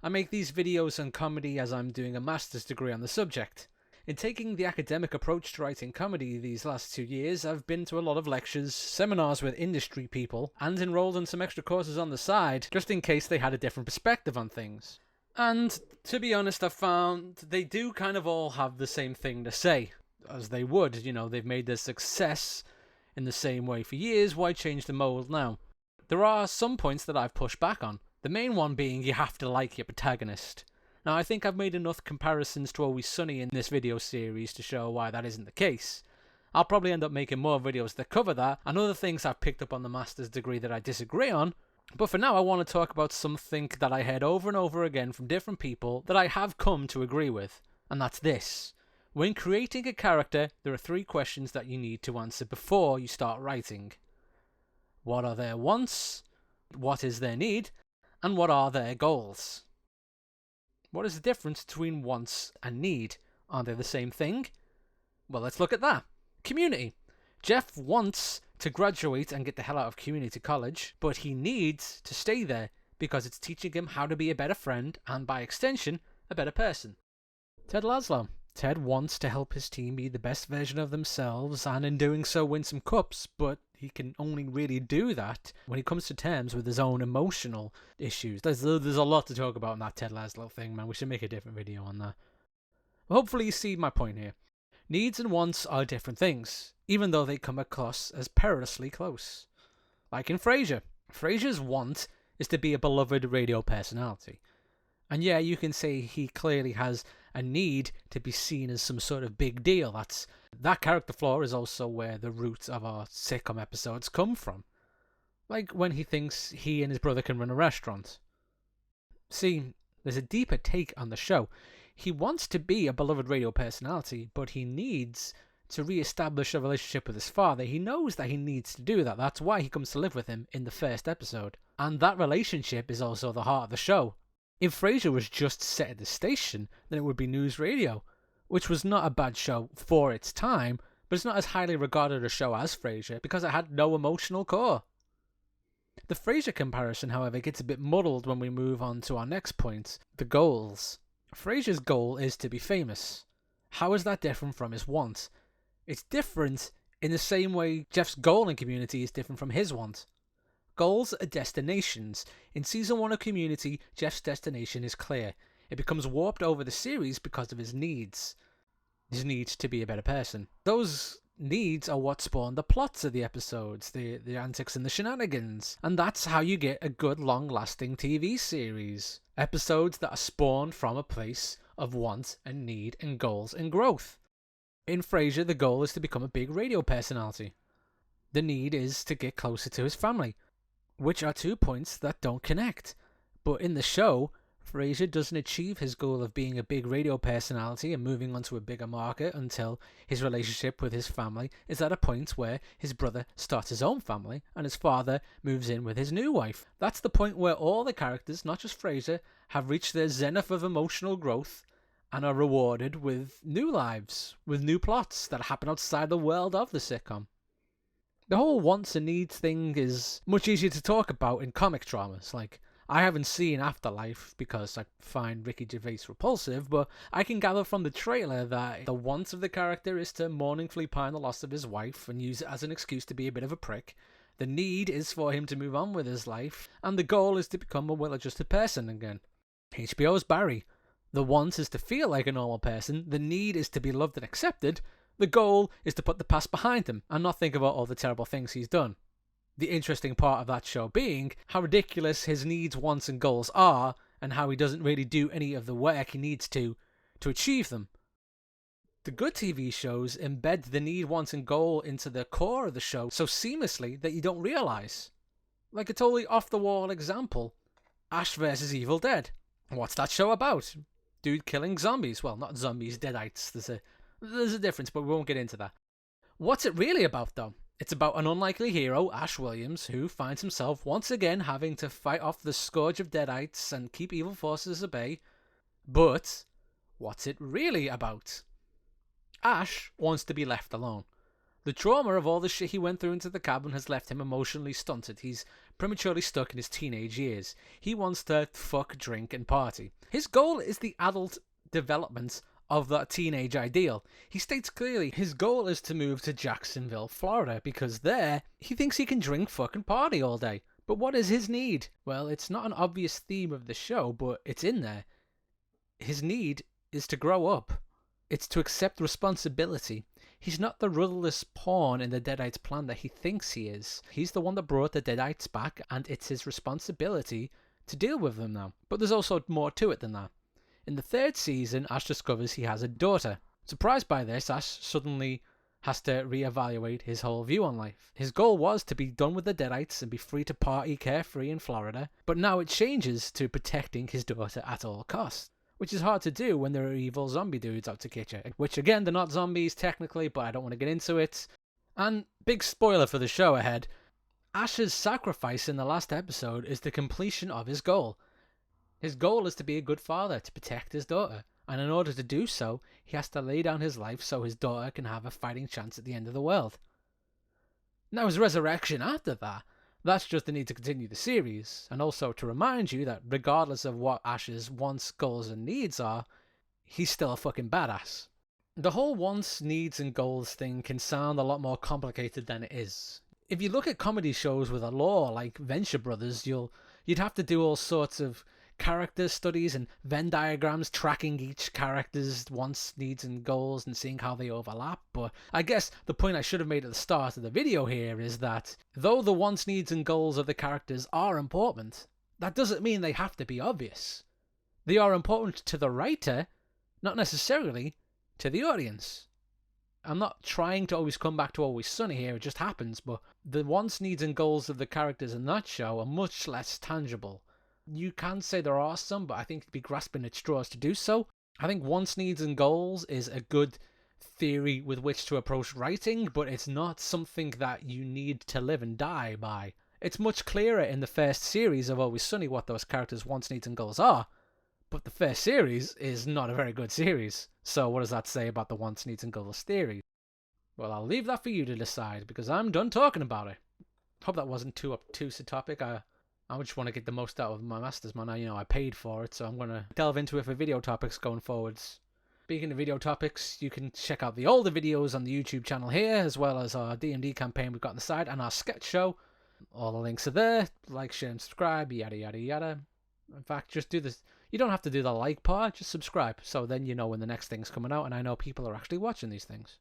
I make these videos on comedy as I'm doing a master's degree on the subject. In taking the academic approach to writing comedy these last 2 years, I've been to a lot of lectures, seminars with industry people, and enrolled in some extra courses on the side, just in case they had a different perspective on things. And to be honest, I've found they do kind of all have the same thing to say, as they would. They've made their success in the same way for years, why change the mold now? There are some points that I've pushed back on, the main one being you have to like your protagonist. Now, I think I've made enough comparisons to Always Sunny in this video series to show why that isn't the case. I'll probably end up making more videos that cover that, and other things I've picked up on the master's degree that I disagree on, but for now I want to talk about something that I heard over and over again from different people that I have come to agree with, and that's this. When creating a character, there are 3 questions that you need to answer before you start writing. What are their wants? What is their need? And what are their goals? What is the difference between wants and need? Are they the same thing? Well, let's look at that. Community. Jeff wants to graduate and get the hell out of community college, but he needs to stay there because it's teaching him how to be a better friend and, by extension, a better person. Ted Lasso. Ted wants to help his team be the best version of themselves and in doing so win some cups, but he can only really do that when he comes to terms with his own emotional issues. There's a lot to talk about in that Ted Lasso thing, man. We should make a different video on that. But hopefully you see my point here. Needs and wants are different things, even though they come across as perilously close. Like in Frasier. Frasier's want is to be a beloved radio personality. And yeah, you can say he clearly has a need to be seen as some sort of big deal. That character flaw is also where the roots of our sitcom episodes come from. Like when he thinks he and his brother can run a restaurant. See, there's a deeper take on the show. He wants to be a beloved radio personality, but he needs to re-establish a relationship with his father. He knows that he needs to do that. That's why he comes to live with him in the first episode. And that relationship is also the heart of the show. If Frasier was just set at the station, then it would be news radio, which was not a bad show for its time, but it's not as highly regarded a show as Frasier because it had no emotional core. The Frasier comparison, however, gets a bit muddled when we move on to our next point, the goals. Frasier's goal is to be famous. How is that different from his want? It's different in the same way Jeff's goal in Community is different from his want. Goals are destinations. In Season 1 of Community, Jeff's destination is clear. It becomes warped over the series because of his needs. His needs to be a better person. Those needs are what spawn the plots of the episodes, the antics and the shenanigans. And that's how you get a good long-lasting TV series. Episodes that are spawned from a place of want and need and goals and growth. In Frasier, the goal is to become a big radio personality. The need is to get closer to his family, which are 2 points that don't connect. But in the show, Frasier doesn't achieve his goal of being a big radio personality and moving on to a bigger market until his relationship with his family is at a point where his brother starts his own family and his father moves in with his new wife. That's the point where all the characters, not just Frasier, have reached their zenith of emotional growth and are rewarded with new lives, with new plots that happen outside the world of the sitcom. The whole wants and needs thing is much easier to talk about in comic dramas. Like, I haven't seen Afterlife because I find Ricky Gervais repulsive, but I can gather from the trailer that the want of the character is to mournfully pine the loss of his wife and use it as an excuse to be a bit of a prick. The need is for him to move on with his life, and the goal is to become a well-adjusted person again. HBO's Barry. The want is to feel like a normal person, the need is to be loved and accepted, the goal is to put the past behind him and not think about all the terrible things he's done. The interesting part of that show being how ridiculous his needs, wants and goals are, and how he doesn't really do any of the work he needs to achieve them. The good TV shows embed the need, wants and goal into the core of the show so seamlessly that you don't realise. Like a totally off-the-wall example, Ash vs. Evil Dead. What's that show about? Dude killing zombies. Well, not zombies, deadites. There's a difference, but we won't get into that. What's it really about, though? It's about an unlikely hero, Ash Williams, who finds himself once again having to fight off the scourge of deadites and keep evil forces at bay. But what's it really about? Ash wants to be left alone. The trauma of all the shit he went through into the cabin has left him emotionally stunted. He's prematurely stuck in his teenage years. He wants to fuck, drink, and party. His goal is the adult development of that teenage ideal. He states clearly his goal is to move to Jacksonville, Florida, because there he thinks he can drink, fuck, and party all day. But what is his need? Well, it's not an obvious theme of the show, but it's in there. His need is to grow up. It's to accept responsibility. He's not the rudderless pawn in the Deadites' plan that he thinks he is. He's the one that brought the Deadites back, and it's his responsibility to deal with them now. But there's also more to it than that. In the third season, Ash discovers he has a daughter. Surprised by this, Ash suddenly has to reevaluate his whole view on life. His goal was to be done with the Deadites and be free to party carefree in Florida, but now it changes to protecting his daughter at all costs. Which is hard to do when there are evil zombie dudes out to get you. Which again, they're not zombies technically, but I don't want to get into it. And big spoiler for the show ahead, Ash's sacrifice in the last episode is the completion of his goal. His goal is to be a good father, to protect his daughter. And in order to do so, he has to lay down his life so his daughter can have a fighting chance at the end of the world. Now his resurrection after that, that's just the need to continue the series, and also to remind you that regardless of what Ash's wants, goals, and needs are, he's still a fucking badass. The whole wants, needs, and goals thing can sound a lot more complicated than it is. If you look at comedy shows with a lore like Venture Brothers, you'd have to do all sorts of character studies and Venn diagrams tracking each character's wants, needs, and goals and seeing how they overlap. But I guess the point I should have made at the start of the video here is that though the wants, needs, and goals of the characters are important, that doesn't mean they have to be obvious. They are important to the writer, not necessarily to the audience. I'm not trying to always come back to Always Sunny here, it just happens, but the wants, needs, and goals of the characters in that show are much less tangible. You can say there are some, but I think you'd be grasping at straws to do so. I think wants, needs, and goals is a good theory with which to approach writing, but it's not something that you need to live and die by. It's much clearer in the first series of Always Sunny what those characters' wants, needs, and goals are, but the first series is not a very good series. So what does that say about the wants, needs, and goals theory? Well, I'll leave that for you to decide, because I'm done talking about it. Hope that wasn't too obtuse a topic. I just want to get the most out of my Masters, man. I paid for it, so I'm going to delve into it for video topics going forwards. Speaking of video topics, you can check out the older videos on the YouTube channel here, as well as our D&D campaign we've got on the side, and our sketch show. All the links are there. Like, share, and subscribe, yada, yada, yada. In fact, just do this. You don't have to do the like part, just subscribe, so then you know when the next thing's coming out, and I know people are actually watching these things.